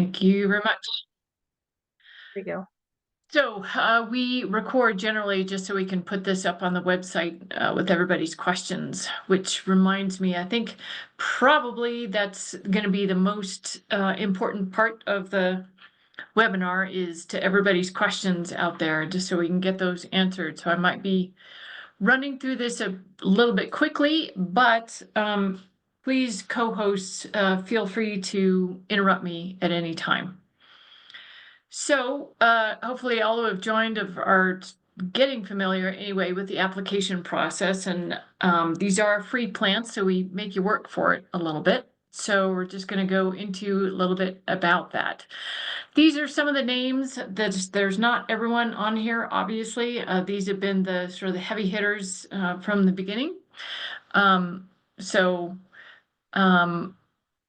Thank you very much. There you go. So we record generally just so we can put this up on the website with everybody's questions, which reminds me, I think probably that's going to be the most important part of the webinar is to everybody's questions out there, just so we can get those answered. So I might be running through this a little bit quickly, but please, co-hosts, feel free to interrupt me at any time. So hopefully all who have joined are getting familiar anyway with the application process, and these are free plants, so we make you work for it a little bit. So we're just going to go into a little bit about that. These are some of the names. There's not everyone on here, obviously. These have been the sort of the heavy hitters from the beginning. So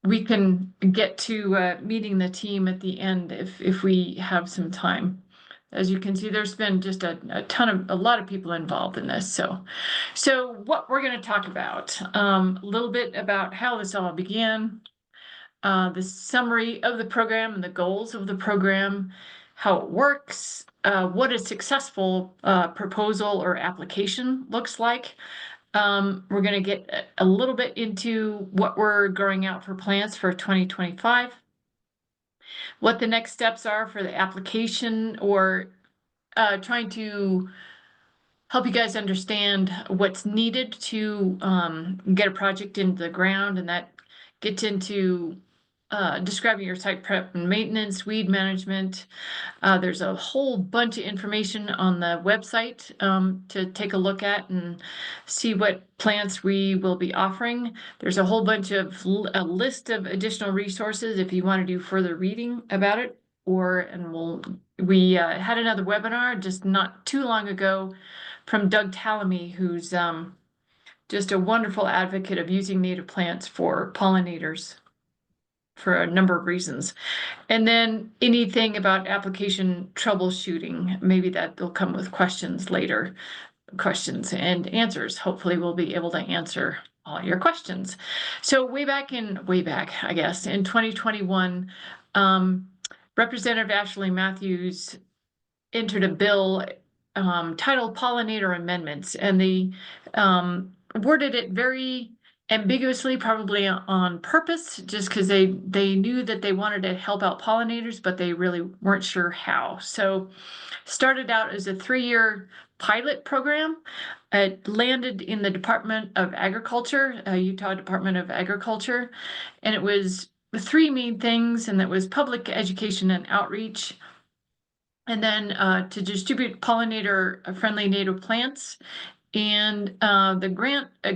we can get to meeting the team at the end if we have some time. As you can see, there's been just a lot of people involved in this. So what we're going to talk about, a little bit about how this all began, the summary of the program and the goals of the program, how it works, what a successful proposal or application looks like. We're going to get a little bit into what we're growing out for plants for 2025, what the next steps are for the application, or trying to help you guys understand what's needed to get a project into the ground, and that gets into describing your site prep and maintenance, weed management. There's a whole bunch of information on the website to take a look at and see what plants we will be offering. There's a whole bunch of a list of additional resources if you want to do further reading about it. We had another webinar just not too long ago from Doug Tallamy, who's just a wonderful advocate of using native plants for pollinators for a number of reasons. And then anything about application troubleshooting, maybe that will come with questions later, questions and answers. Hopefully we'll be able to answer all your questions. So way back, I guess, in 2021, Representative Ashley Matthews entered a bill titled Pollinator Amendments, and they worded it very ambiguously, probably on purpose, just because they knew that they wanted to help out pollinators, but they really weren't sure how. So started out as a 3-year pilot program. It landed in the Department of Agriculture, Utah Department of Agriculture, and it was 3 main things, and that was public education and outreach, and then to distribute pollinator-friendly native plants, and the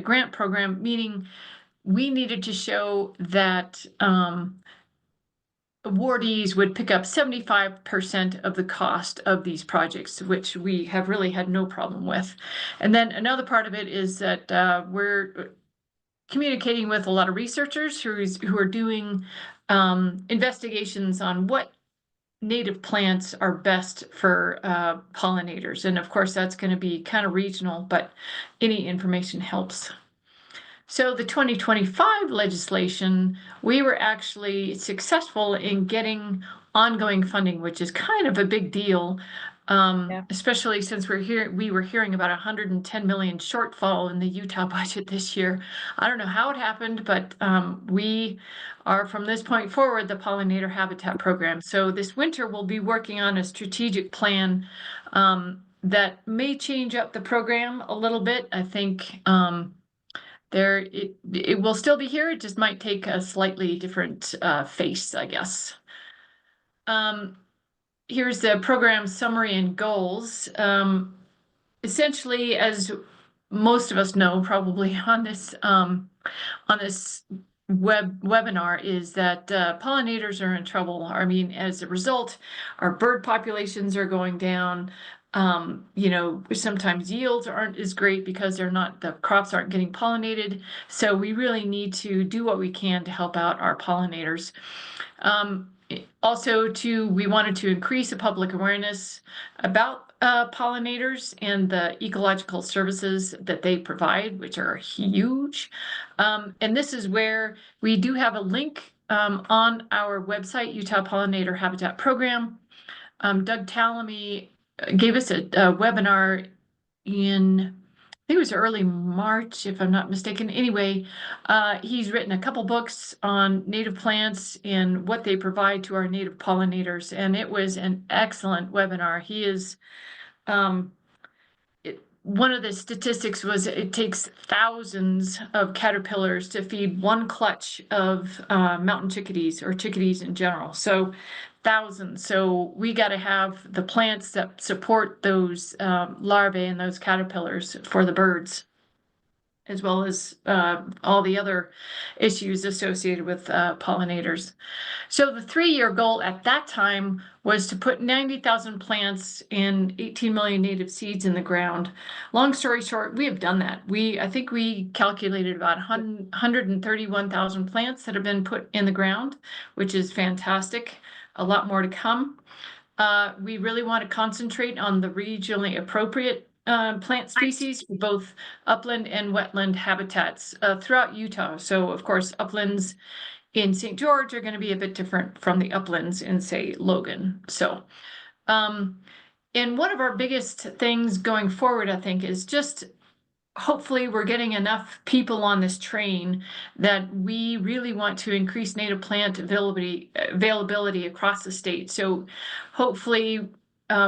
grant program, meaning we needed to show that awardees would pick up 75% of the cost of these projects, which we have really had no problem with. And then another part of it is that we're communicating with a lot of researchers who are doing investigations on what native plants are best for pollinators. And of course, that's going to be kind of regional, but any information helps. So the 2025 legislation, we were actually successful in getting ongoing funding, which is kind of a big deal, especially since we were hearing about $110 million shortfall in the Utah budget this year. I don't know how it happened, but we are from this point forward the pollinator habitat program. So this winter we'll be working on a strategic plan that may change up the program a little bit. I think it will still be here. It just might take a slightly different face, I guess. Here's the program summary and goals. Essentially, as most of us know, probably on this webinar, is that pollinators are in trouble. I mean, as a result, our bird populations are going down. Sometimes yields aren't as great because the crops aren't getting pollinated. So we really need to do what we can to help out our pollinators. Also, we wanted to increase the public awareness about pollinators and the ecological services that they provide, which are huge. And this is where we do have a link on our website, Utah Pollinator Habitat Program. Doug Tallamy gave us a webinar in, I think it was early March, if I'm not mistaken. Anyway, he's written a couple books on native plants and what they provide to our native pollinators, and it was an excellent webinar. He is one of the statistics was it takes thousands of caterpillars to feed one clutch of mountain chickadees or chickadees in general. So thousands. So we got to have the plants that support those larvae and those caterpillars for the birds, as well as all the other issues associated with pollinators. So the 3-year goal at that time was to put 90,000 plants and 18 million native seeds in the ground. Long story short, we have done that. I think we calculated about 131,000 plants that have been put in the ground, which is fantastic. A lot more to come. We really want to concentrate on the regionally appropriate plant species for both upland and wetland habitats throughout Utah. So of course, uplands in St. George are going to be a bit different from the uplands in, say, Logan. So, and one of our biggest things going forward, I think, is just hopefully we're getting enough people on this train that we really want to increase native plant availability across the state. So hopefully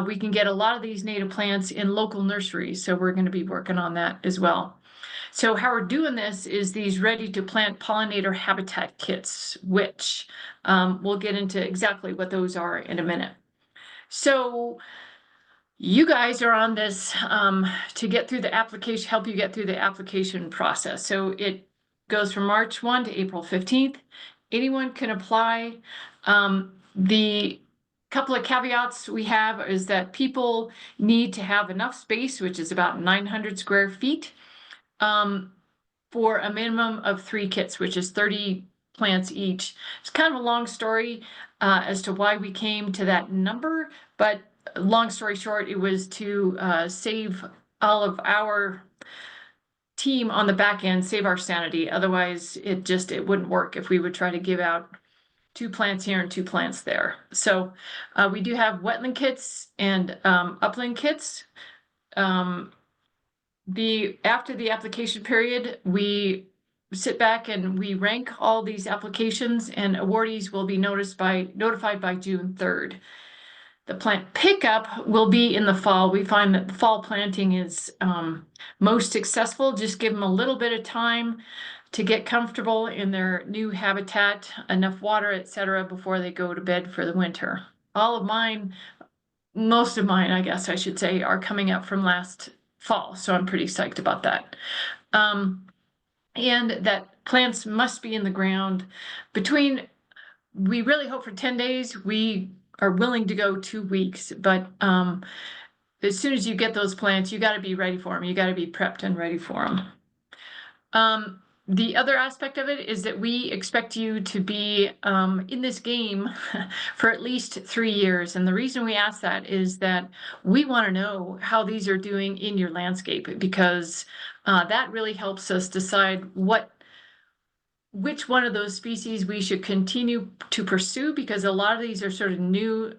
we can get a lot of these native plants in local nurseries. So we're going to be working on that as well. So how we're doing this is these ready to plant pollinator habitat kits, which we'll get into exactly what those are in a minute. So you guys are on this to get through the application, help you get through the application process. So it goes from March 1 to April 15th. Anyone can apply. The couple of caveats we have is that people need to have enough space, which is about 900 square feet, for a minimum of 3 kits, which is 30 plants each. It's kind of a long story as to why we came to that number, but long story short, it was to save all of our team on the back end, save our sanity. Otherwise, it wouldn't work if we would try to give out 2 plants here and 2 plants there. So we do have wetland kits and upland kits. After the application period, we sit back and we rank all these applications, and awardees will be notified by June 3rd. The plant pickup will be in the fall. We find that the fall planting is most successful. Just give them a little bit of time to get comfortable in their new habitat, enough water, etc., before they go to bed for the winter. Most of mine, I guess I should say, are coming up from last fall, so I'm pretty psyched about that. And that plants must be in the ground we really hope for 10 days. We are willing to go 2 weeks, but as soon as you get those plants, you got to be ready for them. You got to be prepped and ready for them. The other aspect of it is that we expect you to be in this game for at least 3 years. And the reason we ask that is that we want to know how these are doing in your landscape, because that really helps us decide which one of those species we should continue to pursue, because a lot of these are sort of new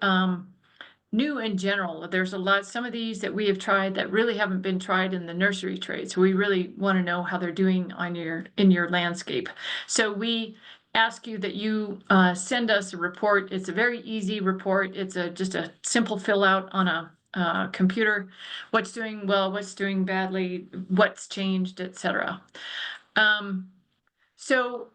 in general. There's some of these that we have tried that really haven't been tried in the nursery trade. So we really want to know how they're doing in your landscape. So we ask you that you send us a report. It's a very easy report. It's just a simple fill out on a computer. What's doing well, what's doing badly, what's changed, etc. So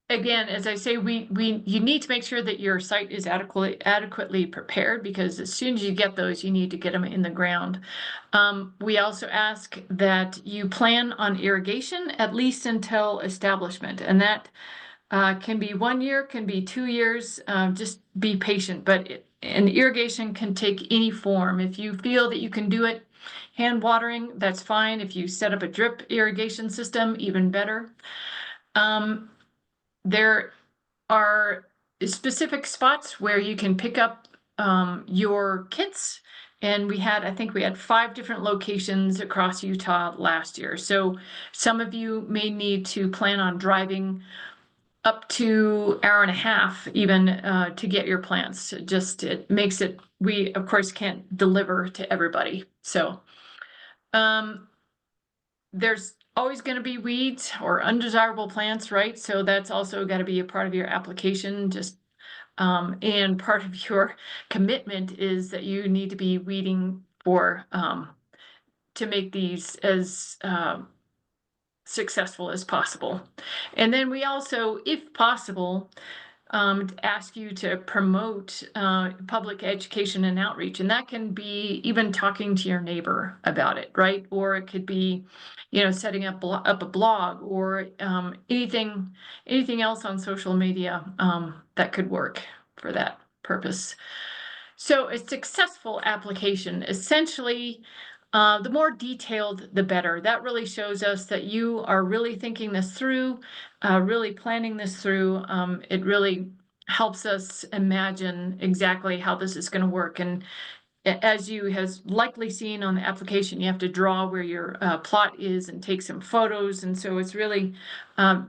again, as I say, you need to make sure that your site is adequately prepared, because as soon as you get those, you need to get them in the ground. We also ask that you plan on irrigation at least until establishment, and that can be 1 year, can be 2 years. Just be patient, and irrigation can take any form. If you feel that you can do it hand watering, that's fine. If you set up a drip irrigation system, even better. There are specific spots where you can pick up your kits. And I think we had 5 different locations across Utah last year. So some of you may need to plan on driving up to hour and a half even to get your plants. Just it makes it, we of course can't deliver to everybody. So there's always going to be weeds or undesirable plants, right? So that's also got to be a part of your application. Just and part of your commitment is that you need to be weeding for to make these as successful as possible. And then we also, if possible, ask you to promote public education and outreach. And that can be even talking to your neighbor about it, right? Or it could be, setting up a blog or anything else on social media that could work for that purpose. So a successful application, essentially, the more detailed, the better. That really shows us that you are really thinking this through, really planning this through. It really helps us imagine exactly how this is going to work. And as you has likely seen on the application, you have to draw where your plot is and take some photos. And so it's really,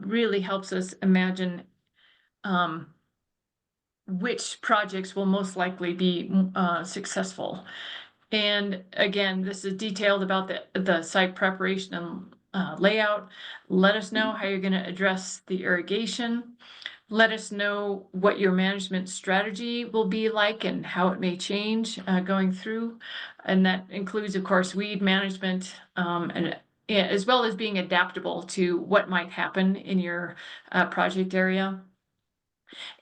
really helps us imagine which projects will most likely be successful. And again, this is detailed about the site preparation and layout. Let us know how you're going to address the irrigation. Let us know what your management strategy will be like and how it may change going through. And that includes, of course, weed management and as well as being adaptable to what might happen in your project area.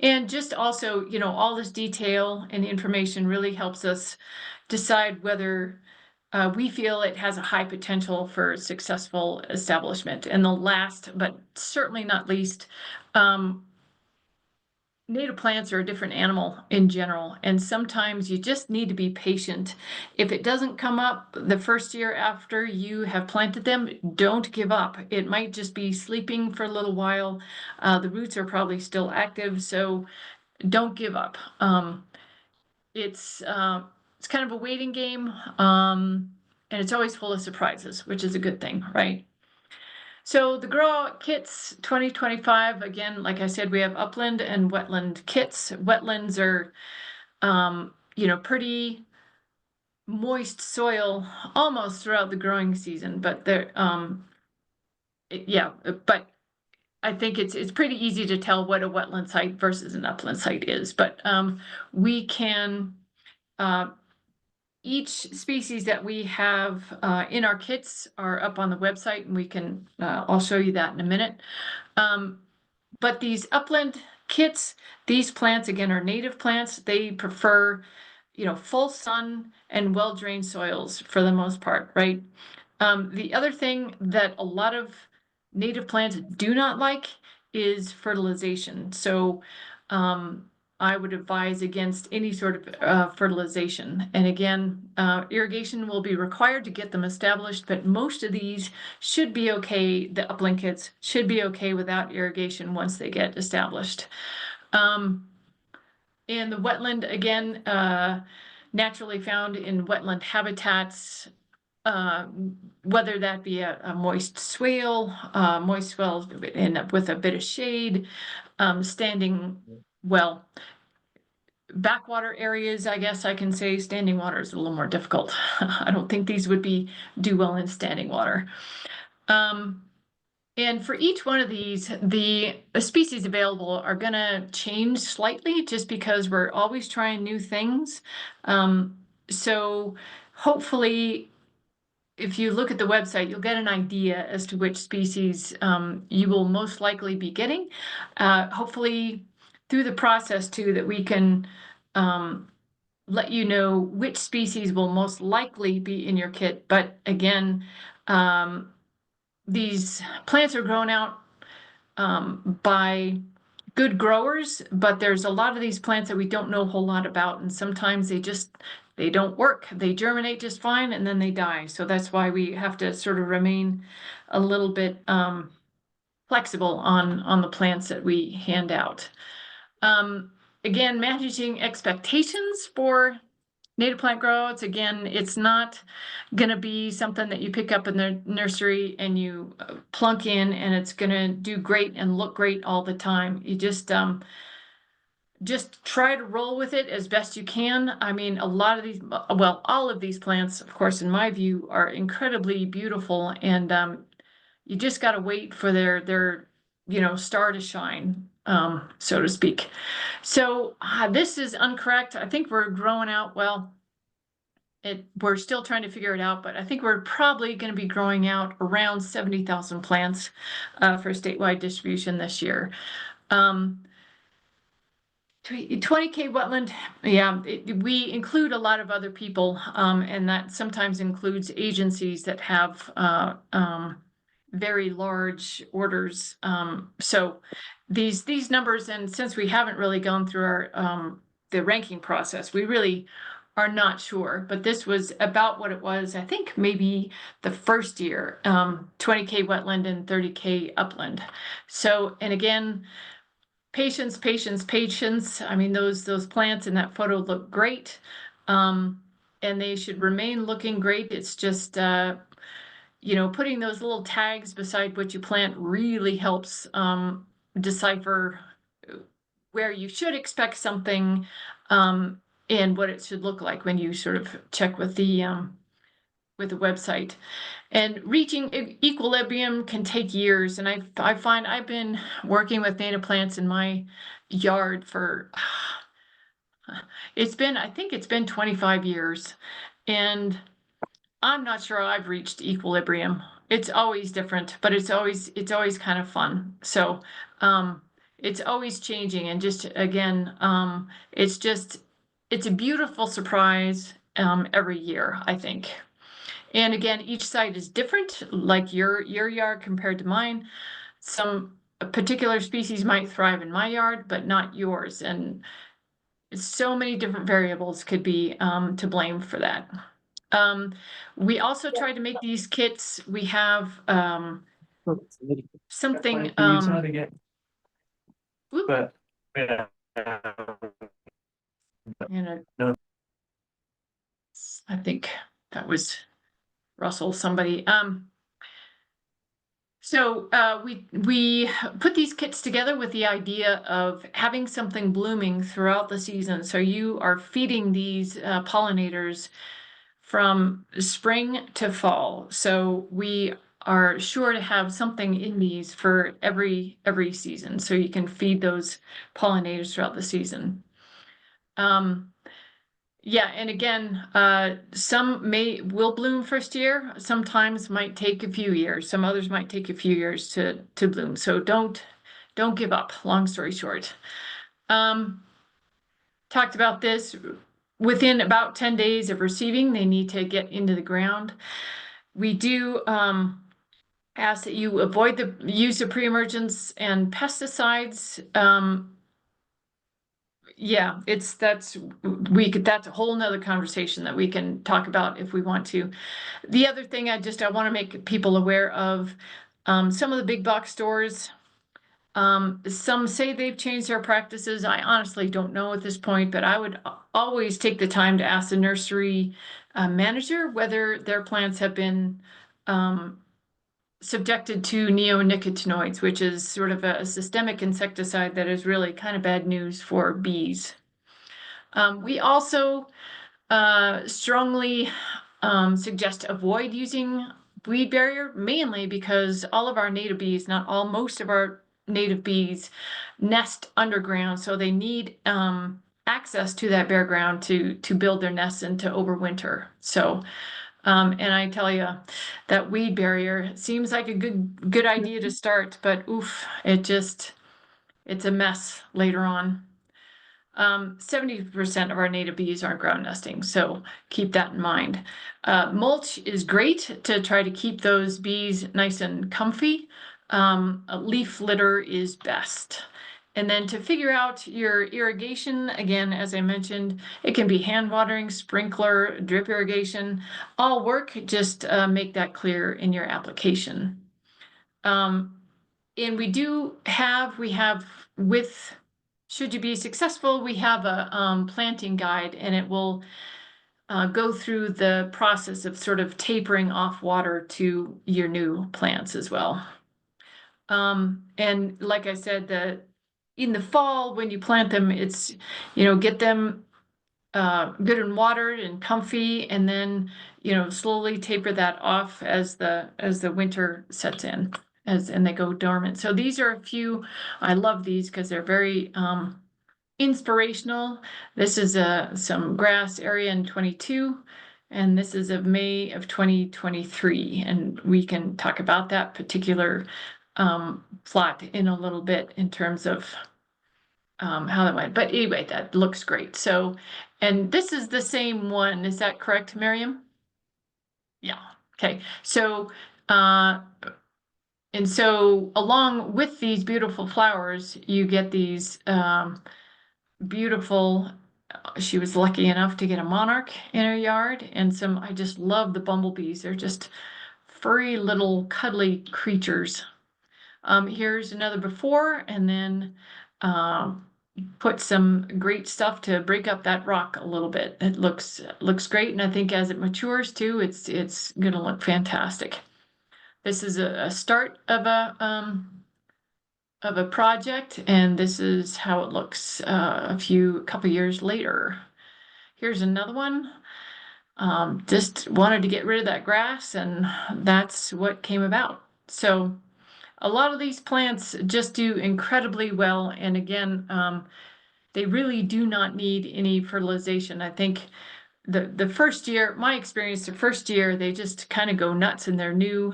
And just also, all this detail and information really helps us decide whether we feel it has a high potential for successful establishment. And the last, but certainly not least, native plants are a different animal in general, and sometimes you just need to be patient. If it doesn't come up the first year after you have planted them, don't give up. It might just be sleeping for a little while. The roots are probably still active, so don't give up. It's kind of a waiting game, and it's always full of surprises, which is a good thing, right? So the Grow Out Kits 2025, again, like I said, we have upland and wetland kits. Wetlands are, pretty moist soil almost throughout the growing season, but yeah, but I think it's pretty easy to tell what a wetland site versus an upland site is. But we can each species that we have in our kits are up on the website, and we can I'll show you that in a minute. But these upland kits, these plants again are native plants. They prefer, full sun and well-drained soils for the most part, right? The other thing that a lot of native plants do not like is fertilization. So I would advise against any sort of fertilization. And again, irrigation will be required to get them established, but most of these should be okay. The upland kits should be okay without irrigation once they get established. And the wetland, again, naturally found in wetland habitats, whether that be a moist swale end up with a bit of shade, standing well. Backwater areas, I guess I can say standing water is a little more difficult. I don't think these would do well in standing water. And for each one of these, the species available are going to change slightly just because we're always trying new things. So hopefully, if you look at the website, you'll get an idea as to which species you will most likely be getting. Hopefully, through the process too, that we can let you know which species will most likely be in your kit. But again, these plants are grown out by good growers, but there's a lot of these plants that we don't know a whole lot about, and sometimes they don't work. They germinate just fine and then they die. So that's why we have to sort of remain a little bit flexible on the plants that we hand out. Again, managing expectations for native plant grow outs, again, it's not gonna be something that you pick up in the nursery and you plunk in and it's gonna do great and look great all the time. You just try to roll with it as best you can. I mean, a lot of these, well, all of these plants, of course, in my view, are incredibly beautiful, and you just got to wait for their star to shine, so to speak. So this is incorrect. I think we're growing out, well, we're still trying to figure it out, but I think we're probably going to be growing out around 70,000 plants for statewide distribution this year. 20K wetland, yeah, we include a lot of other people, and that sometimes includes agencies that have very large orders. So these numbers, and since we haven't really gone through our the ranking process, we really are not sure. But this was about what it was, I think maybe the first year, 20K wetland and 30K upland. So, and again, patience, patience, patience. I mean, those plants in that photo look great, and they should remain looking great. It's just putting those little tags beside what you plant really helps decipher where you should expect something, and what it should look like when you sort of check with the website. And reaching equilibrium can take years. And I find I've been working with native plants in my yard for, I think it's been 25 years. And I'm not sure I've reached equilibrium. It's always different, but it's always kind of fun. So it's always changing. And just again, it's a beautiful surprise every year, I think. And again, each site is different, like your yard compared to mine. Some particular species might thrive in my yard, but not yours. And so many different variables could be to blame for that. We also try to make these kits. We have something, But I think that was Russell, somebody. So we put these kits together with the idea of having something blooming throughout the season. So you are feeding these pollinators from spring to fall. So we are sure to have something in these for every season. So you can feed those pollinators throughout the season. Yeah, and again, some will bloom first year, sometimes might take a few years, some others might take a few years to bloom. So don't give up, long story short. Talked about this, within about 10 days of receiving, they need to get into the ground. We do ask that you avoid the use of pre-emergence and pesticides. Yeah, that's a whole nother conversation that we can talk about if we want to. The other thing I want to make people aware of, some of the big box stores, some say they've changed their practices. I honestly don't know at this point, but I would always take the time to ask the nursery manager whether their plants have been subjected to neonicotinoids, which is sort of a systemic insecticide that is really kind of bad news for bees. We also strongly suggest avoid using weed barrier, mainly because all of our native bees, not all, most of our native bees nest underground, so they need access to that bare ground to build their nests and to overwinter. So and I tell you, that weed barrier seems like a good idea to start, but oof, it's a mess later on. 70% of our native bees aren't ground nesting, so keep that in mind. Mulch is great to try to keep those bees nice and comfy. A leaf litter is best. And then to figure out your irrigation, again, as I mentioned, it can be hand watering, sprinkler, drip irrigation, all work. Just make that clear in your application. And should you be successful, we have a planting guide, and it will go through the process of sort of tapering off water to your new plants as well. And like I said, in the fall when you plant them, it's, get them good and watered and comfy, and then, slowly taper that off as the winter sets in, and they go dormant. So these are a few. I love these because they're very inspirational. This is some grass area in 22, and this is of May of 2023, and we can talk about that particular plot in a little bit in terms of how that went. But anyway, that looks great. So, and this is the same one. Is that correct, Miriam? Yeah. Okay. So, and so along with these beautiful flowers, you get these beautiful. She was lucky enough to get a monarch in her yard, and I just love the bumblebees. They're just furry little cuddly creatures. Here's another before, and then put some great stuff to break up that rock a little bit. It looks great, and I think as it matures too, it's gonna look fantastic. This is a start of a project, and this is how it looks a couple years later. Here's another one. Just wanted to get rid of that grass, and that's what came about. So a lot of these plants just do incredibly well, and again, they really do not need any fertilization. I think the first year, my experience, the first year, they just kind of go nuts in their new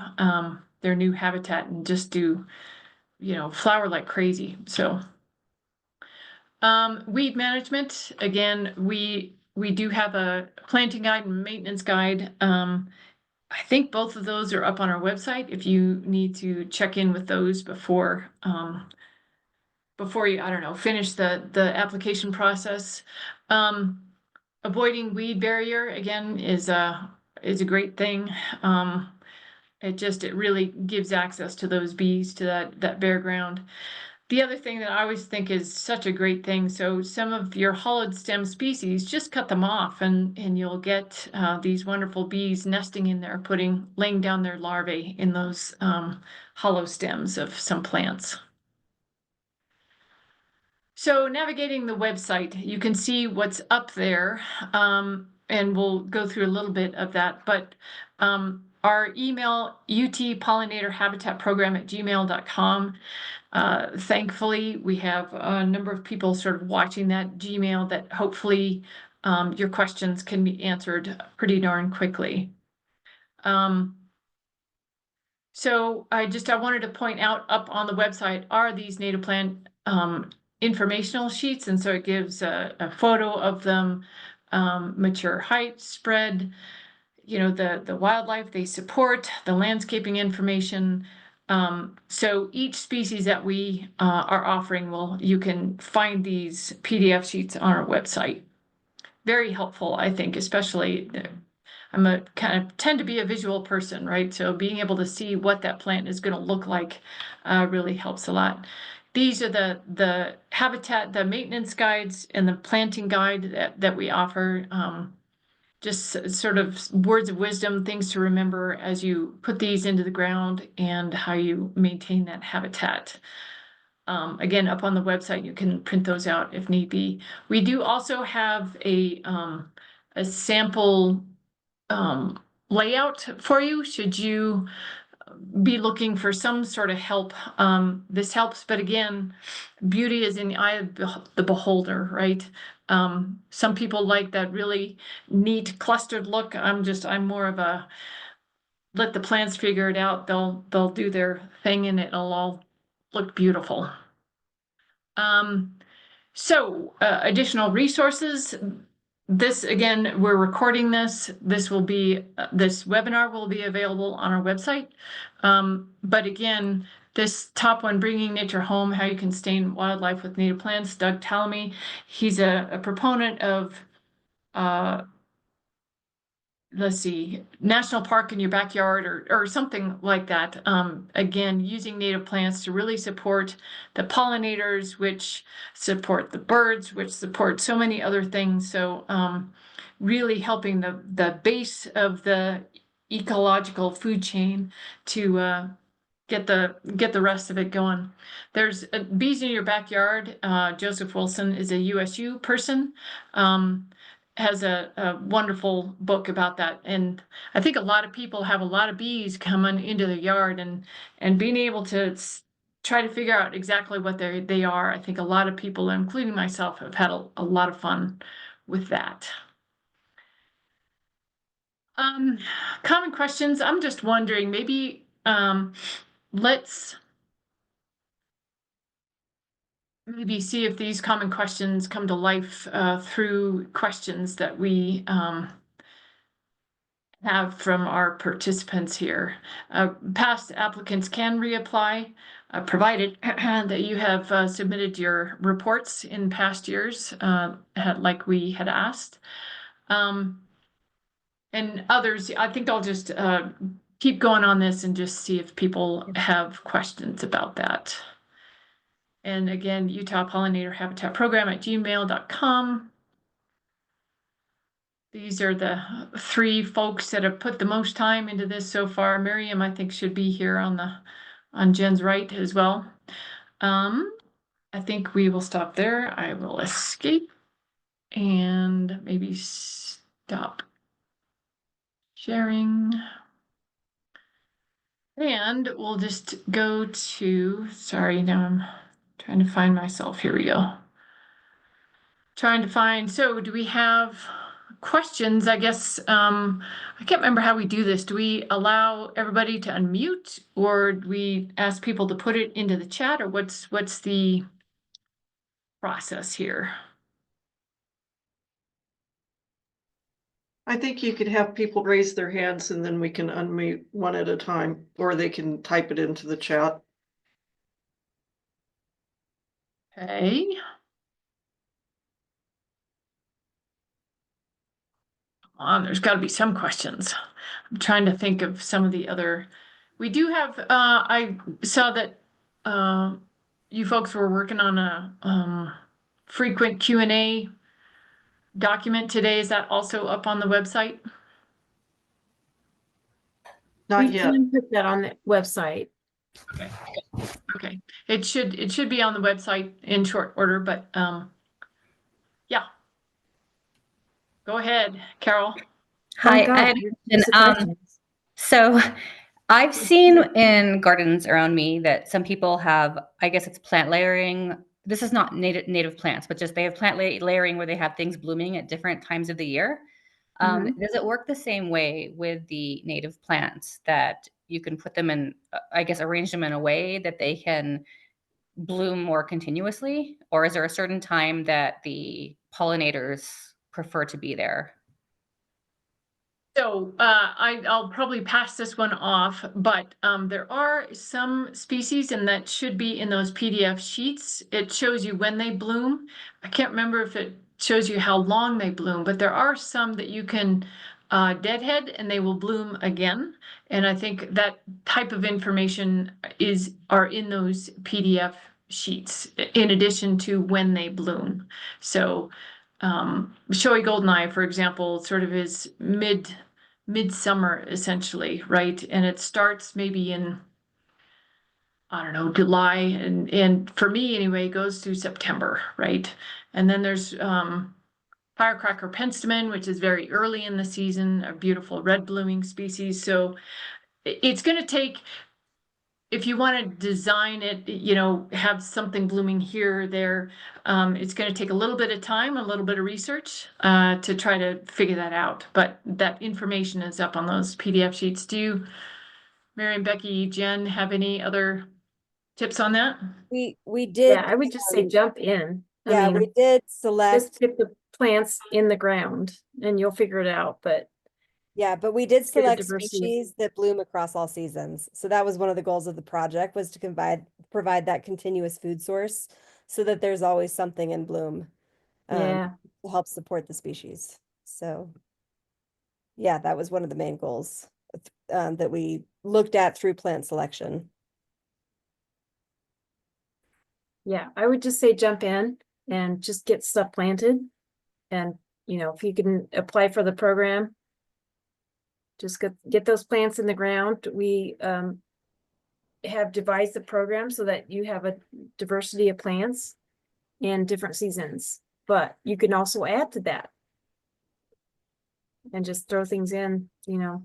habitat and just do, flower like crazy. So weed management, again, we do have a planting guide and maintenance guide. I think both of those are up on our website if you need to check in with those before you, I don't know, finish the application process. Avoiding weed barrier again is a great thing. It really gives access to those bees to that bare ground. The other thing that I always think is such a great thing, so some of your hollowed stem species, just cut them off, and you'll get these wonderful bees nesting in there, laying down their larvae in those hollow stems of some plants. So navigating the website, you can see what's up there, and we'll go through a little bit of that. But our email, utpollinatorhabitatprogram@gmail.com. Thankfully, we have a number of people sort of watching that Gmail that hopefully your questions can be answered pretty darn quickly. So I wanted to point out, up on the website are these native plant informational sheets, and so it gives a photo of them, mature height, spread, the wildlife they support, the landscaping information. So each species that we are offering, you can find these PDF sheets on our website. Very helpful, I think, especially I'm a kind of tend to be a visual person, right? So being able to see what that plant is going to look like really helps a lot. These are the habitat, the maintenance guides, and the planting guide that we offer. Just sort of words of wisdom, things to remember as you put these into the ground and how you maintain that habitat. Again, up on the website, you can print those out if need be. We do also have a sample layout for you should you be looking for some sort of help. This helps, but again, beauty is in the eye of the beholder, right? Some people like that really neat clustered look. I'm more of a let the plants figure it out. They'll do their thing and it'll all look beautiful. So additional resources. This again, we're recording this. This webinar will be available on our website. But again, this top one, Bringing Nature Home, How You Can Sustain Wildlife with Native Plants, Doug Tallamy, he's a proponent of, let's see, national park in your backyard or something like that. Again, using native plants to really support the pollinators, which support the birds, which support so many other things. So really helping the base of the ecological food chain to get the rest of it going. There's bees in your backyard. Joseph Wilson is a USU person. Has a wonderful book about that. And I think a lot of people have a lot of bees coming into their yard and being able to try to figure out exactly what they are. I think a lot of people, including myself, have had a lot of fun with that. Um, Common questions. I'm just wondering, maybe let's maybe see if these common questions come to life through questions that we have from our participants here. Past applicants can reapply, provided that you have submitted your reports in past years, like we had asked. And others, I think I'll just keep going on this and just see if people have questions about that. And again, Utah Pollinator Habitat Program at gmail.com. These are the three folks that have put the most time into this so far. Miriam, I think, should be here on Jen's right as well. I think we will stop there. I will escape and maybe stop sharing. And we'll just go to, sorry, now I'm trying to find myself. Here we go. Trying to find, so do we have questions? I guess, I can't remember how we do this. Do we allow everybody to unmute or do we ask people to put it into the chat, or what's the process here? I think you could have people raise their hands and then we can unmute one at a time, or they can type it into the chat. Okay. There's got to be some questions. I'm trying to think of some of the other. We do have. I saw that you folks were working on a frequent Q&A document today. Is that also up on the website? Not We yet. can put that on the website. Okay. Okay. It should be on the website in short order, but yeah. Go ahead, Carol. Hi, Oh, I had God, a lots of question. questions. So I've seen in gardens around me that some people have, I guess it's plant layering. This is not native plants, but just they have plant layering where they have things blooming at different times of the year. Does it work the same way with the native plants, that you can put them in, I guess, arrange them in a way that they can bloom more continuously? Or is there a certain time that the pollinators prefer to be there? So I'll probably pass this one off, but there are some species, and that should be in those PDF sheets. It shows you when they bloom. I can't remember if it shows you how long they bloom, but there are some that you can deadhead and they will bloom again. And I think that type of information are in those PDF sheets, in addition to when they bloom. So showy goldeneye, for example, sort of is midsummer essentially, right? And it starts maybe in, I don't know, July, and for me anyway, goes through September, right? And then there's firecracker penstemon, which is very early in the season, a beautiful red blooming species. So it's going to take, if you want to design it, have something blooming here or there, it's going to take a little bit of time, a little bit of research to try to figure that out. But that information is up on those PDF sheets. Do you, Mary and Becky, Jen, have any other tips on that? We did. Yeah, I would just say jump in. Yeah, we did Just select. pick the plants in the ground and you'll figure it out. But Yeah, but we did get a select diversity. species that bloom across all seasons. So that was one of the goals of the project, was to provide that continuous food source so that there's always something in bloom Yeah. to help support the species. So Yeah, that was one of the main goals that we looked at through plant selection. Yeah, I would just say jump in and just get stuff planted. And, you know, if you can apply for the program, just get those plants in the ground. We have devised the program so that you have a diversity of plants in different seasons, but you can also add to that and just throw things in, you know.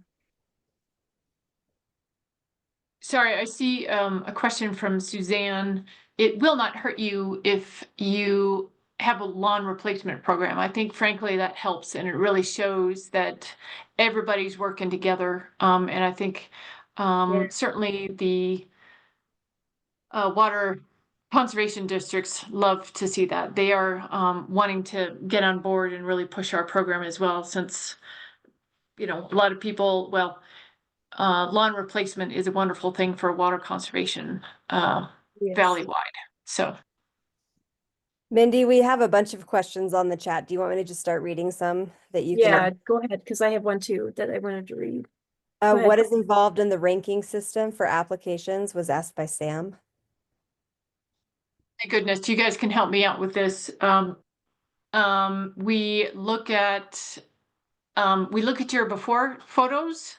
Sorry, I see a question from Suzanne. It will not hurt you if you have a lawn replacement program. I think frankly that helps, and it really shows that everybody's working together. And I think Yeah. certainly the water conservation districts love to see that. They are wanting to get on board and really push our program as well, since a lot of people, well, lawn replacement is a wonderful thing for water conservation Yes. valley-wide. So Mindy, we have a bunch of questions on the chat. Do you want me to just start reading some that you Yeah, can? go ahead, because I have one too that I wanted to read. Go ahead. What is involved in the ranking system for applications was asked by Sam. thank goodness you guys can help me out with this. We look at your before photos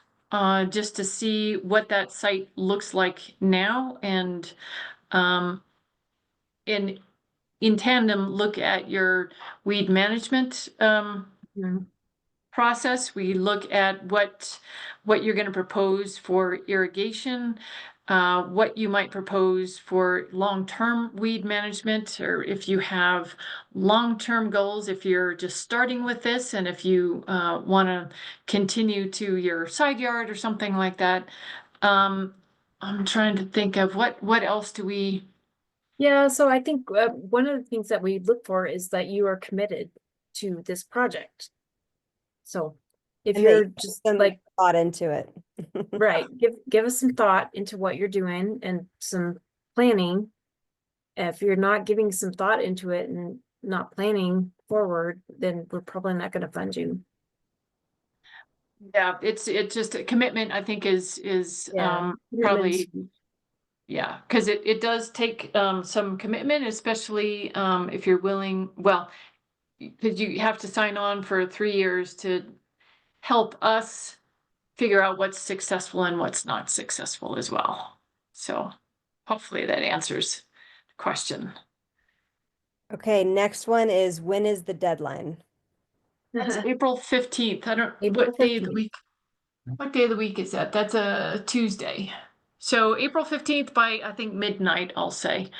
just to see what that site looks like now, and in tandem look at your weed management Mhm. process. We look at what you're going to propose for irrigation, what you might propose for long-term weed management, or if you have long-term goals, if you're just starting with this, and if you want to continue to your side yard or something like that. I'm trying to think of what else do we. Yeah, so I think one of the things that we look for is that you are committed to this project. So if And that you're you just some like, thought into it. right, give us some thought into what you're doing and some planning. If you're not giving some thought into it and not planning forward, then we're probably not going to fund you. Yeah, it's just a commitment, I think is Yeah, probably. commitment. Yeah, because it does take some commitment, especially if you're willing, well, because you have to sign on for 3 years to help us figure out what's successful and what's not successful as well. So hopefully that answers the question. Okay, next one is when is the deadline? That's April 15th. I don't, April what day of the 15th. week? What day of the week is that? That's a Tuesday. So April 15th by, I think, midnight, I'll say.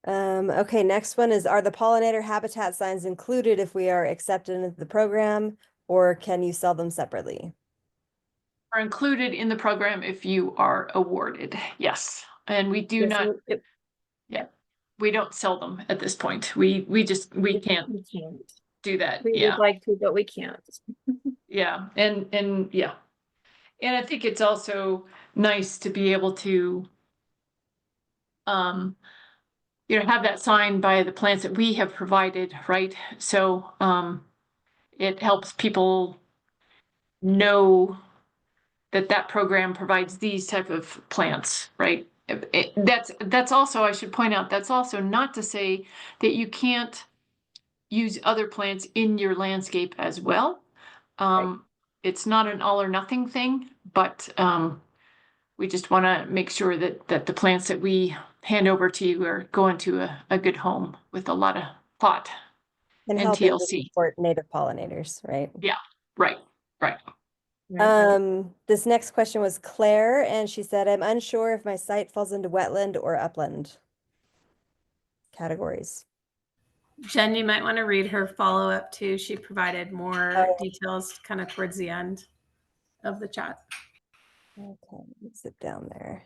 Okay, next one is, are the pollinator habitat signs included if we are accepted into the program, or can you sell them separately? Are included in the program if you are awarded. Yes. And we do Yes, not, we don't sell them at this point. We can't we can't. do that. We Yeah. would like to, but we can't. Yeah. And yeah. And I think it's also nice to be able to have that signed by the plants that we have provided, right? So it helps people know that program provides these type of plants, right? That's also, I should point out, that's also not to say that you can't use other plants in your landscape as well. It's not an all or nothing thing, but we just want to make sure that the plants that we hand over to you are going to a good home with a lot of thought And and helping to TLC. support native pollinators, right? Yeah, right. This next question was Claire, and she said, I'm unsure if my site falls into wetland or upland categories. Jen, you might want to read her follow-up too. She provided more details kind of towards the end of the chat. Okay, let's zip down there.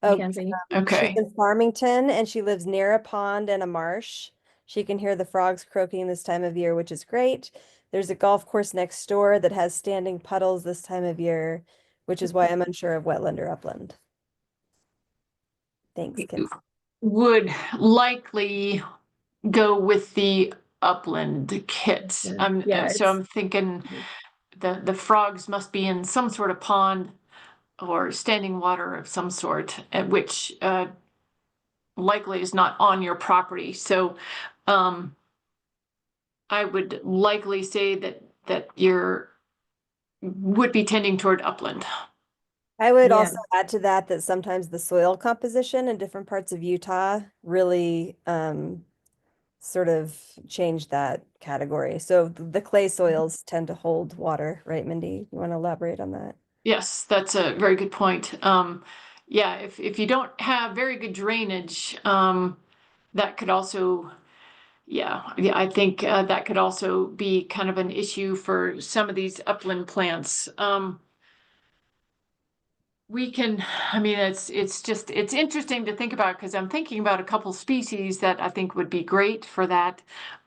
Mackenzie. Okay. She's in Farmington and she lives near a pond and a marsh. She can hear the frogs croaking this time of year, which is great. There's a golf course next door that has standing puddles this time of year, which is why I'm unsure of wetland or upland. Thanks, Kim. Would likely go with the upland kit. Yeah, So it's- I'm thinking the frogs must be in some sort of pond or standing water of some sort, which likely is not on your property. So I would likely say that you're would be tending toward upland. I would Yeah. also add to that that sometimes the soil composition in different parts of Utah really sort of change that category. So the clay soils tend to hold water, right, Mindy? You want to elaborate on that? Yes, that's a very good point. Yeah, if you don't have very good drainage, that could also, yeah, I think that could also be kind of an issue for some of these upland plants. We can, I mean, it's interesting to think about because I'm thinking about a couple species that I think would be great for that.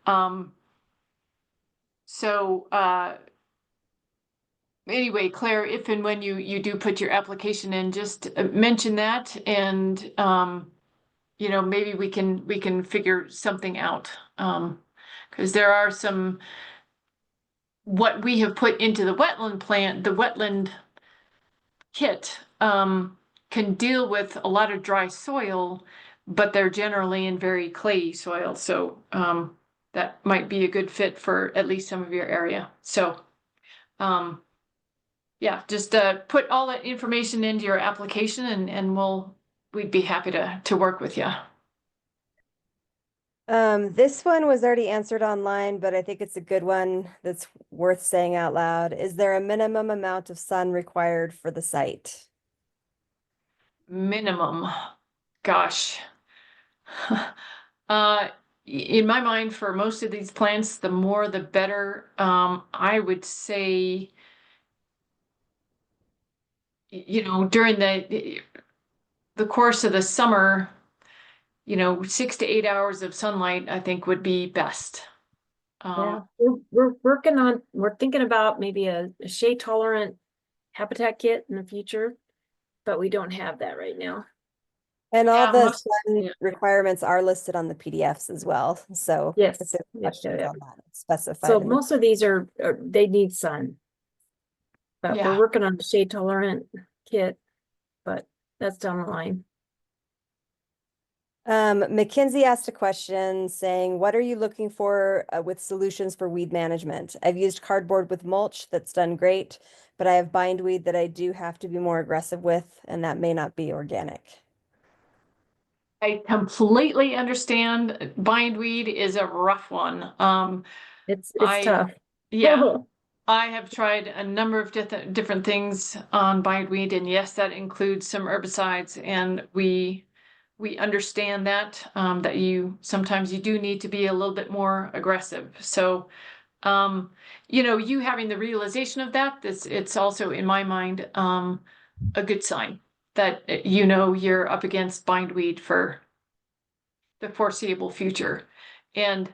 Um, so anyway, Claire, if and when you do put your application in, just mention that, and maybe we can figure something out. Because there are some what we have put into the wetland plant, the wetland kit, can deal with a lot of dry soil, but they're generally in very clayey soil. So that might be a good fit for at least some of your area. So um, yeah, just put all that information into your application, and we'd be happy to work with you. This one was already answered online, but I think it's a good one that's worth saying out loud. Is there a minimum amount of sun required for the site? Minimum, gosh. In my mind, for most of these plants, the more the better. I would say, during the course of the summer, 6 to 8 hours of sunlight, I think would be best. Yeah, we're thinking about maybe a shade tolerant habitat kit in the future, but we don't have that right now. And all Yeah, the most- sun yeah. requirements are listed on the PDFs as well. So if Yes. there's Yeah, questions yeah. on that, it's specified. So in the- most of these they need sun. But we're Yeah. working on the shade tolerant kit, but that's down the line. Mackenzie asked a question saying, what are you looking for with solutions for weed management? I've used cardboard with mulch, that's done great, but I have bindweed that I do have to be more aggressive with, and that may not be organic. I completely understand. Bindweed is a rough one. It's I- tough. Yeah. I have tried a number of different things on bindweed, and yes, that includes some herbicides, and we understand that you sometimes you do need to be a little bit more aggressive. So you having the realization of that, it's also in my mind a good sign that you're up against bindweed for the foreseeable future. And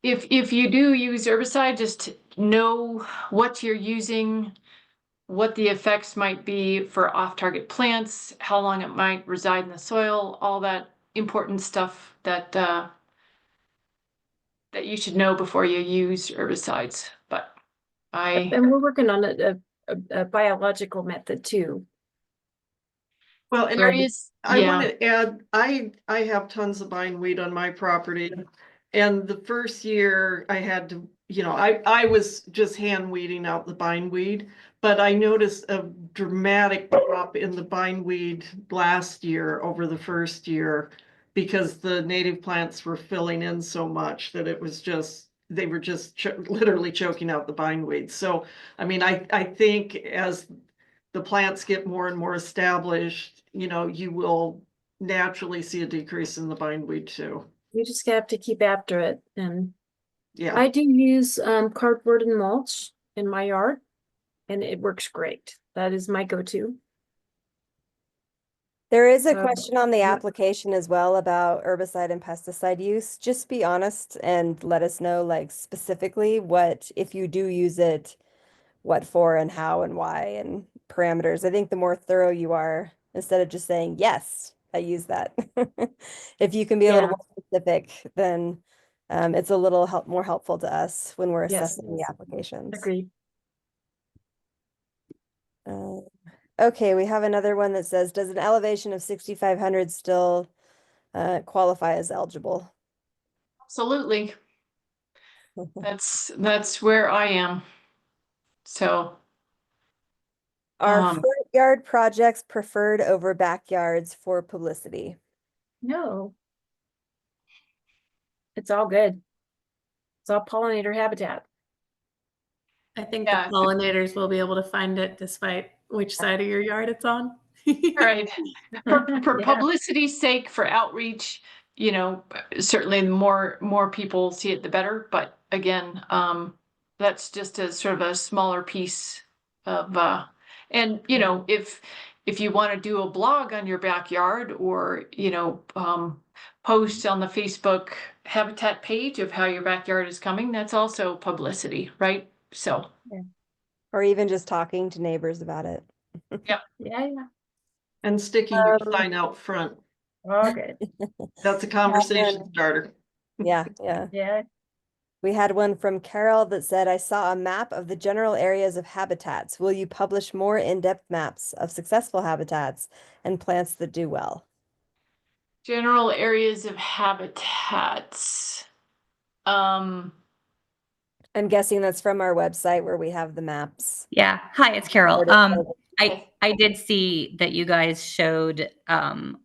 if you do use herbicide, just know what you're using, what the effects might be for off-target plants, how long it might reside in the soil, all that important stuff that you should know before you use herbicides. But And we're working on a biological method too. Well, and there is, I want yeah, to add, I have tons of bindweed on my property. And the first year I had to, I was just hand weeding out the bindweed, but I noticed a dramatic drop in the bindweed last year over the first year because the native plants were filling in so much that it was just, they were just literally choking out the bindweed. So, I mean, I think as the plants get more and more established, you will naturally see a decrease in the bindweed too. You just have to keep after it. And Yeah. I do use cardboard and mulch in my yard, and it works great. That is my go-to. There is a So, question on the yeah. application as well about herbicide and pesticide use. Just be honest and let us know, like, specifically what, if you do use it, what for and how and why and parameters. I think the more thorough you are, instead of just saying, yes, I use that. If you can be a little Yeah. more specific, then it's a little more helpful to us when we're Yes. assessing the applications. Agreed. Uh, okay, we have another one that says, does an elevation of 6,500 still qualify as eligible? Absolutely. That's where I am. So, Are Um, front yard projects preferred over backyards for publicity? No. It's all good. It's all pollinator habitat. I think Yeah. the pollinators will be able to find it despite which side of your yard it's on. right. For Yeah. publicity's sake, for outreach, you know, certainly the more people see it, the better. But again, that's just a sort of a smaller piece of, and you know, if you want to do a blog on your backyard or, you know, post on the Facebook habitat page of how your backyard is coming, that's also publicity, right? So, Or even just talking to neighbors about it? Yeah, yeah. And sticking your Um, sign out front. All good. That's a conversation starter. Yeah, yeah. Yeah. We had one from Carol that said, I saw a map of the general areas of habitats. Will you publish more in-depth maps of successful habitats and plants that do well? general areas of habitats. Um, I'm guessing that's from our website where we have the maps. Yeah. Hi, it's Carol. Or to- I did see that you guys showed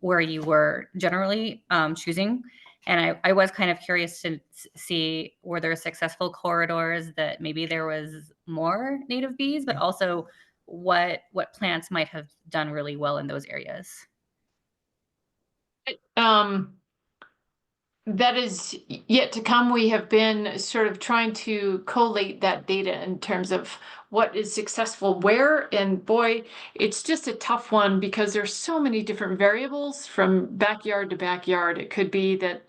where you were generally choosing, and I was kind of curious to see were there successful corridors that maybe there was more native bees, but also what plants might have done really well in those areas. um, that is yet to come. We have been sort of trying to collate that data in terms of what is successful where. And boy, it's just a tough one because there's so many different variables from backyard to backyard. It could be that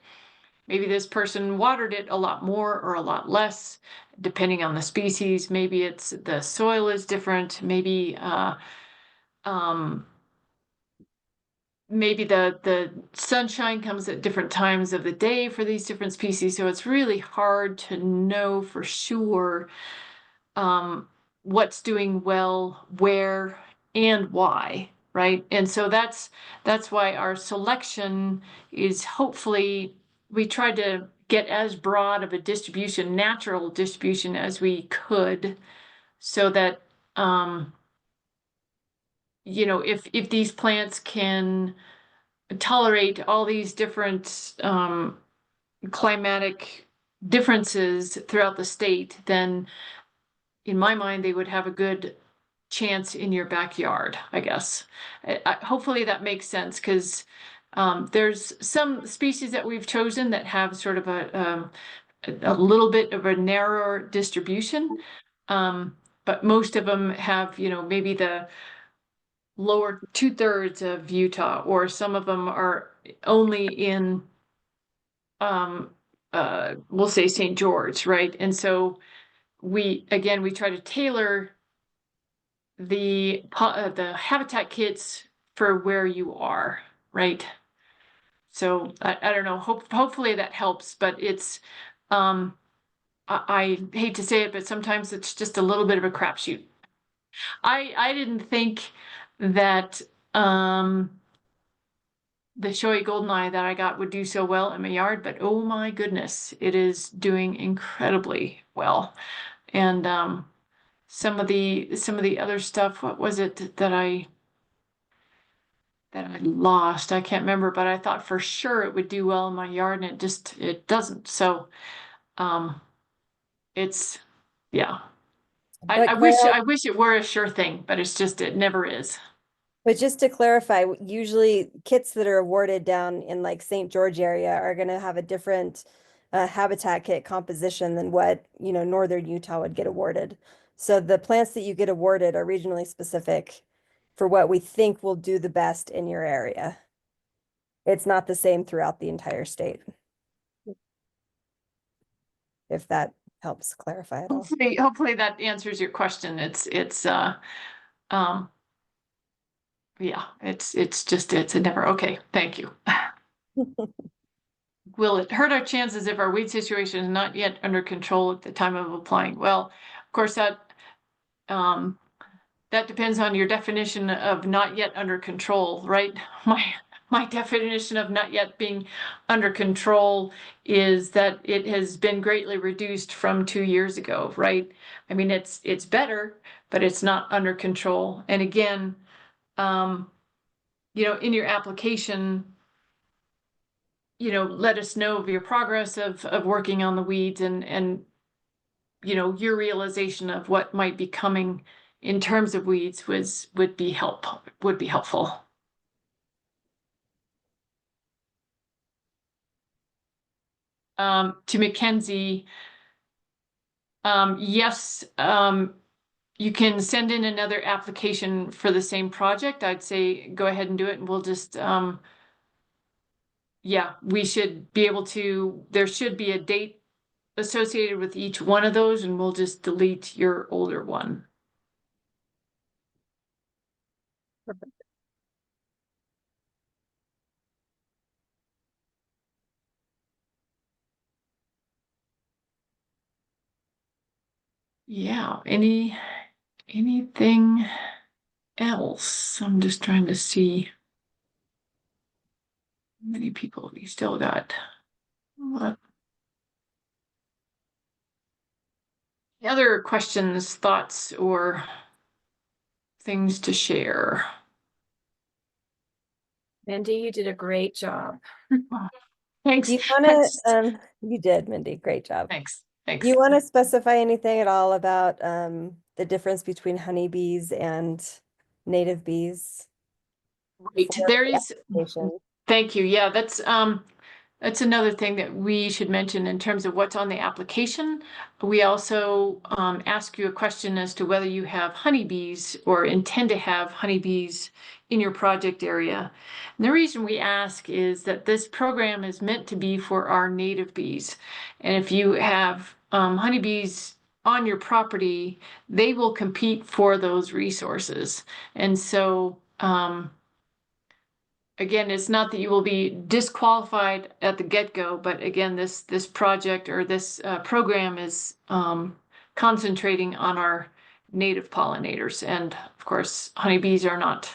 maybe this person watered it a lot more or a lot less, depending on the species. Maybe it's the soil is different. Maybe maybe the sunshine comes at different times of the day for these different species. So it's really hard to know for sure what's doing well, where, and why, right? And so that's why our selection is hopefully we tried to get as broad of a distribution, natural distribution as we could, so that you know, if these plants can tolerate all these different climatic differences throughout the state, then in my mind, they would have a good chance in your backyard, I guess. Hopefully that makes sense because there's some species that we've chosen that have sort of a little bit of a narrower distribution. But most of them have, you know, maybe the lower 2/3 of Utah, or some of them are only in we'll say St. George, right? And so we try to tailor the habitat kits for where you are, right? So I don't know. Hopefully that helps, but it's I hate to say it, but sometimes it's just a little bit of a crapshoot. I didn't think that the showy goldeneye that I got would do so well in my yard, but oh my goodness, it is doing incredibly well. And some of the other stuff, what was it that I lost? I can't remember, but I thought for sure it would do well in my yard, and it doesn't. So it's yeah. But I Carol, wish it were a sure thing, but it never is. but just to clarify, usually kits that are awarded down in like St. George area are going to have a different habitat kit composition than what, you know, Northern Utah would get awarded. So the plants that you get awarded are regionally specific for what we think will do the best in your area. It's not the same throughout the entire state. If that helps clarify it all. Hopefully that answers your question. Um yeah, it's just it's a never okay. Thank you. will it hurt our chances if our weed situation is not yet under control at the time of applying? Well, of course, that depends on your definition of not yet under control, right? My definition of not yet being under control is that it has been greatly reduced from 2 years ago, right? I mean, it's better, but it's not under control. And again, you know, in your application, you know, let us know of your progress of working on the weeds and you know, your realization of what might be coming in terms of weeds would be helpful. To Mackenzie, yes, you can send in another application for the same project. I'd say go ahead and do it, and we'll just yeah, we should be able to, there should be a date associated with each one of those, and we'll just delete your older one. Perfect. Yeah, anything else? I'm just trying to see how many people we still got. What other questions, thoughts, or things to share? Mindy, you did a great job. Thanks. Do you want Thanks. to, you did, Mindy, great job. Thanks. Do you want to specify anything at all about the difference between honeybees and native bees? Right. for There the is. application? Thank you. Yeah, that's another thing that we should mention in terms of what's on the application. We also ask you a question as to whether you have honeybees or intend to have honeybees in your project area. And the reason we ask is that this program is meant to be for our native bees. And if you have honeybees on your property, they will compete for those resources. And so again, it's not that you will be disqualified at the get-go, but again, this project or this program is concentrating on our native pollinators. And of course, honeybees are not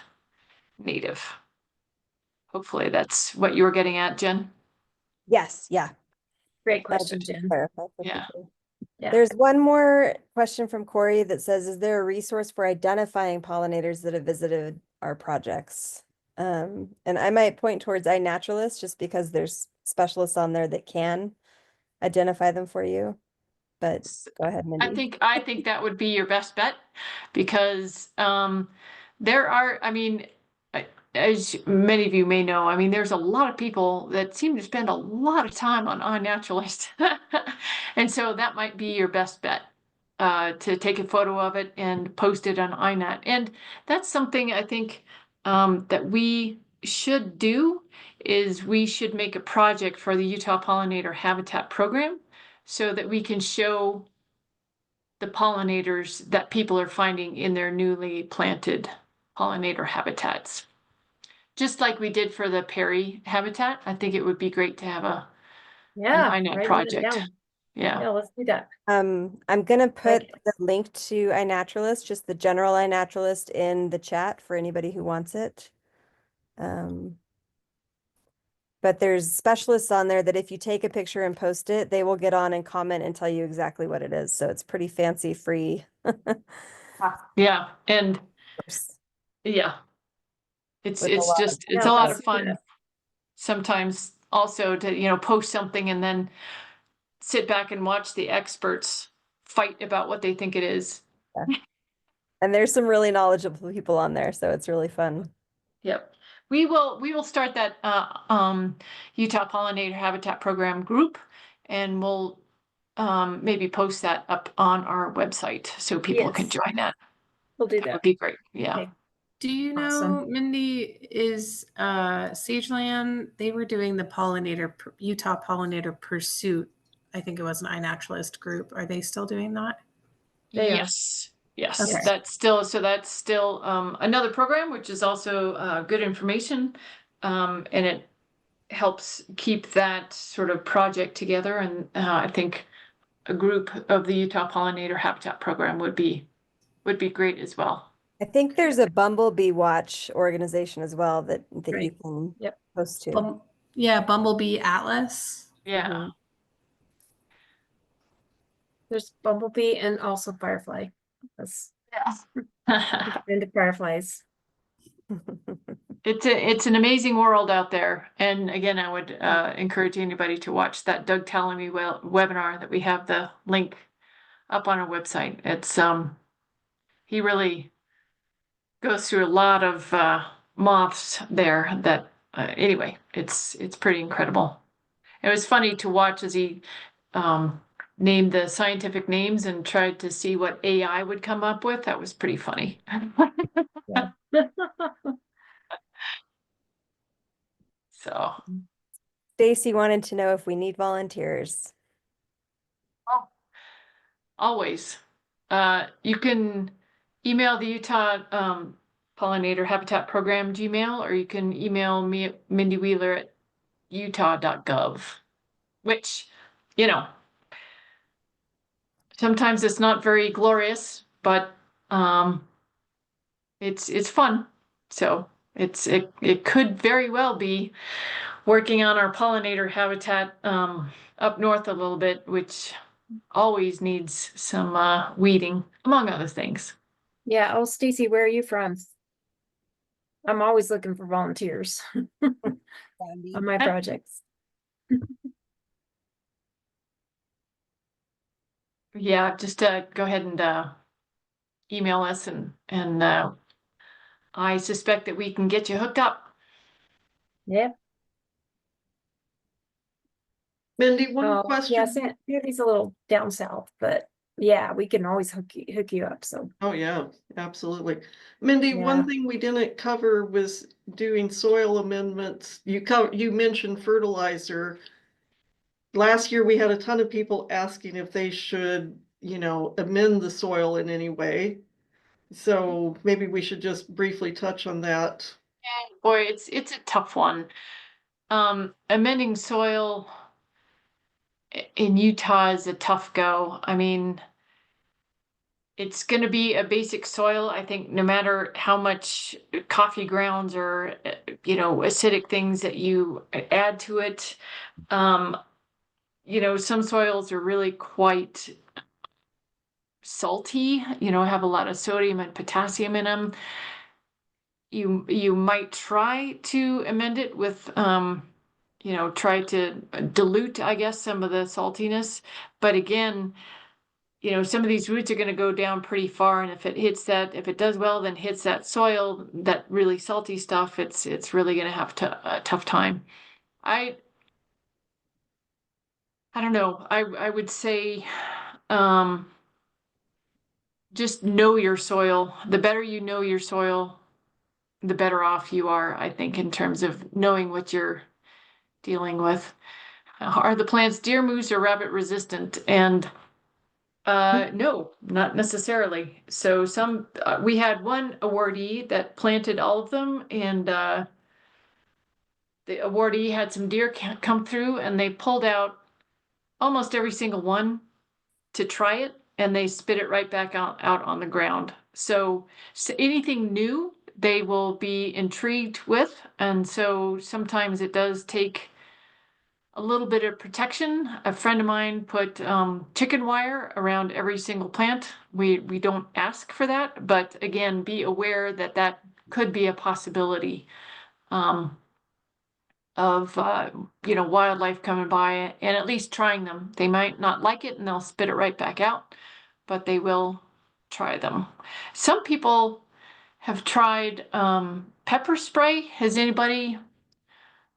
native. Hopefully that's what you were getting at, Jen. Yes, yeah. Great That question, would Jen. clarify for Yeah. people. Yeah. There's one more question from Corey that says, is there a resource for identifying pollinators that have visited our projects? And I might point towards iNaturalist just because there's specialists on there that can identify them for you. But go ahead, Mindy. I think that would be your best bet because there are, I mean, as many of you may know, I mean, there's a lot of people that seem to spend a lot of time on iNaturalist. And so that might be your best bet to take a photo of it and post it on iNat. And that's something I think that we should do is we should make a project for the Utah Pollinator Habitat Program so that we can show the pollinators that people are finding in their newly planted pollinator habitats. Just like we did for the Perry habitat, I think it would be great to have an iNat project. Yeah, let's do that. I'm gonna put it. the link to iNaturalist, just the general iNaturalist in the chat for anybody who wants it. But there's specialists on there that if you take a picture and post it, they will get on and comment and tell you exactly what it is. So it's pretty fancy free. Yeah, and course, yeah, it's with a lot of- just it's No, a lot let's of do fun that. sometimes also to, you know, post something and then sit back and watch the experts fight about what they think it is. And there's some really knowledgeable people on there, so it's really fun. Yep. We will start that Utah Pollinator Habitat Program group, and we'll maybe post that up on our website so people can Yes. join that. We'll do That would that. be great. Yeah. Okay. Do you know, Awesome. Mindy, is Sageland, they were doing the Utah Pollinator Pursuit. I think it was an iNaturalist group. Are they still doing that? They are. Yes. Yes. Okay. That's still another program, which is also good information. And it helps keep that sort of project together. And I think a group of the Utah Pollinator Habitat Program would be great as well. I think there's a Bumblebee Watch organization as well that you Right. can Yep. post to. Yeah, Bumblebee Atlas. Yeah. Mhm. There's Bumblebee and also Firefly. That's Yeah. into fireflies. It's an amazing world out there. And again, I would encourage anybody to watch that Doug Tallamy webinar that we have the link up on our website. It's he really goes through a lot of moths there that anyway, it's pretty incredible. It was funny to watch as he named the scientific names and tried to see what AI would come up with. That was pretty funny. Yeah. So, Stacy wanted to know if we need volunteers. oh, always. You can email the Utah Pollinator Habitat Program Gmail, or you can email me at Mindy Wheeler at utah.gov, which, you know, sometimes it's not very glorious, but it's fun. So it could very well be working on our pollinator habitat up north a little bit, which always needs some weeding, among other things. Yeah. Oh, Stacy, where are you from? I'm always looking for volunteers on my projects. Yeah, just go ahead and email us and I suspect that we can get you hooked up. Yep. Mindy, one Oh, yeah, question. Sandy's a little down south, but yeah, we can always hook you up. So Oh, yeah, absolutely. Mindy, Yeah. one thing we didn't cover was doing soil amendments. You mentioned fertilizer. Last year, we had a ton of people asking if they should, amend the soil in any way. So maybe we should just briefly touch on that. Boy, it's a tough one. Amending soil in Utah is a tough go. I mean, it's going to be a basic soil. I think no matter how much coffee grounds or acidic things that you add to it, um, some soils are really quite salty. Have a lot of sodium and potassium in them. You might try to amend it with try to dilute, I guess, some of the saltiness. But again, some of these roots are going to go down pretty far, and if it does well, then hits that soil, that really salty stuff, it's really going to have a tough time. I don't know. I would say just know your soil. The better you know your soil, the better off you are, I think, in terms of knowing what you're dealing with. Are the plants deer, moose, or rabbit resistant? And no, not necessarily. So we had one awardee that planted all of them, and the awardee had some deer come through, and they pulled out almost every single one to try it, and they spit it right back out on the ground. So anything new, they will be intrigued with, and so sometimes it does take a little bit of protection. A friend of mine put chicken wire around every single plant. We don't ask for that, but again, be aware that that could be a possibility of wildlife coming by and at least trying them. They might not like it and they'll spit it right back out, but they will try them. Some people have tried pepper spray. Has anybody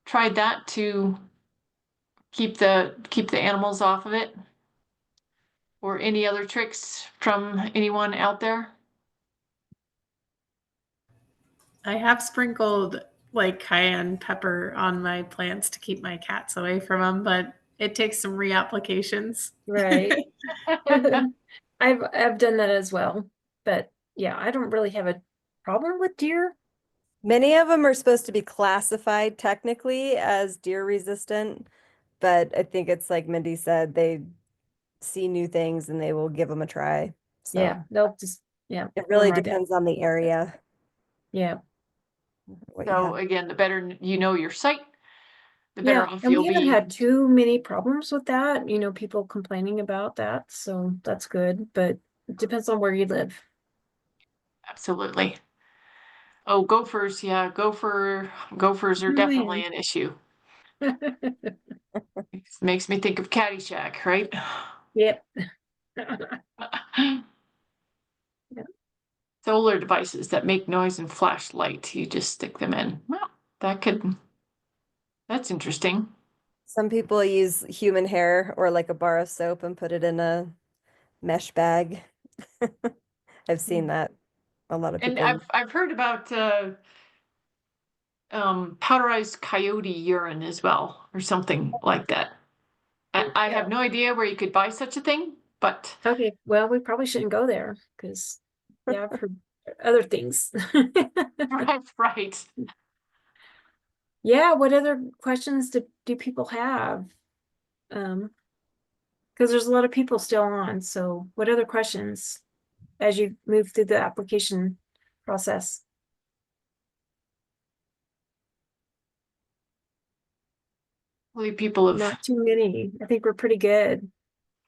tried that to keep the animals off of it? Or any other tricks from anyone out there? I have sprinkled like cayenne pepper on my plants to keep my cats away from them, but it takes some reapplications. right. I've done that as well, but yeah, I don't really have a problem with deer. Many of them are supposed to be classified technically as deer resistant, but I think it's like Mindy said, they see new things and they will give them a try. So Yeah, they'll just, yeah. it really come right out. depends on the area, Yeah, what you So have. again, the better you know your site, the yeah, better off and we you'll haven't be. had too many problems with that, people complaining about that, so that's good, but it depends on where you live. Absolutely. Oh, gophers, yeah, gophers are Oh, definitely man. an issue. Makes me think of Caddyshack, right? Yep. Solar devices that make noise and flash light, you just stick them in. Well, that's interesting. Some people use human hair or like a bar of soap and put it in a mesh bag. I've seen that. A lot of And people use. I've heard about powderized coyote urine as well, or something like that. I have Yeah. no idea where you could buy such a thing, but Okay, well, we probably shouldn't go there, because, yeah, I've heard other things. right. Yeah, what other questions do people have? Because there's a lot of people still on, so what other questions as you move through the application process? Hopefully people have, Not too many. I think we're pretty good.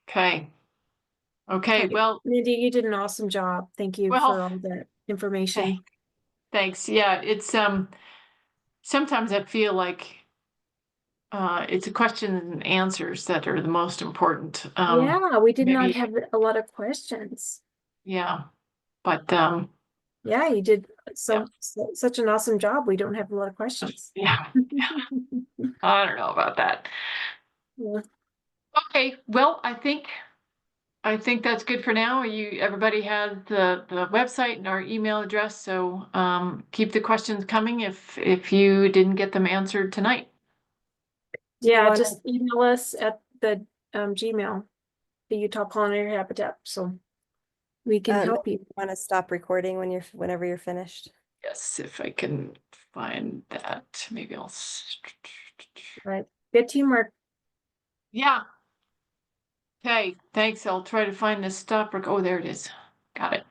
okay. Okay, Okay, well, Mindy, you did an awesome job. Thank you well, for all that information. thanks. Yeah, it's sometimes I feel like it's the questions and answers that are the most important. Yeah, we did not Maybe, have a lot of questions. yeah, but Yeah, you did yeah, such an awesome job. We don't have a lot of questions. yeah, I don't know about that. Yeah. Okay, well, I think that's good for now. Everybody has the website and our email address, so keep the questions coming if you didn't get them answered tonight. Do you Yeah, want just email us at the Gmail, the Utah Pollinator Habitat, so we can help you. to stop recording whenever you're finished? Yes, if I can find that, maybe Right. Good teamwork. yeah. Okay, thanks. I'll try to find this stop. Oh, there it is. Got it.